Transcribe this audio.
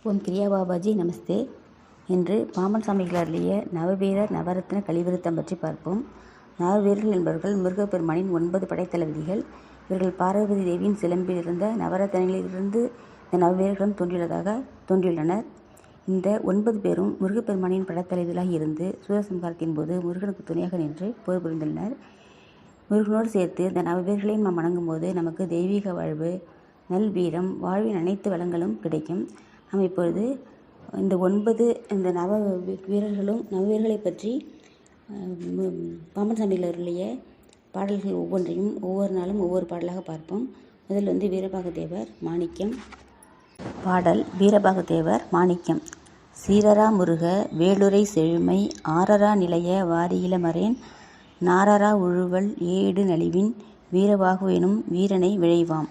ஓம் கிரியா பாபாஜி நமஸ்தே. இன்று பாம்பன் சாமிகள் அருளிய நவவீரர் நவரத்ன கலிவிருத்தம் பற்றி பார்ப்போம். நவவீரர்கள் என்பவர்கள் முருகப்பெருமானின் 9 படைத்தளபதிகள். இவர்கள் பார்வதி தேவியின் சிலம்பில் இருந்த நவரத்தனங்களிலிருந்து இந்த நவவீரர்களும் தோன்றியுள்ளனர். இந்த 9 பேரும் முருகப்பெருமானின் படைத்தளபதிகளாக இருந்து சூரசம்ஹாரத்தின் போது முருகனுக்கு துணையாக நின்று போர் புரிந்துள்ளனர். முருகனோடு சேர்த்து இந்த நவவீரர்களையும் நாம் வணங்கும் போது நமக்கு தெய்வீக வாழ்வு, நல்வீரம், வாழ்வின் அனைத்து வளங்களும் கிடைக்கும். நாம் இப்பொழுது இந்த 9 இந்த நவவீரர்களை பற்றி பாம்பன் சாமிகள் அருளிய பாடல்கள் ஒவ்வொன்றையும் ஒவ்வொரு நாளும் ஒவ்வொரு பாடலாக பார்ப்போம். முதல் வீரபாகதேவர் மாணிக்கம். பாடல் வீரபாகதேவர் மாணிக்கம். சீரரா முருக வேளுரை செழுமை ஆரரா நிலைய வாரியிளமரேன் நாரரா உழுவல் ஏடு நலிவின் வீரபாகு எனும் வீரனை விழைவாம்.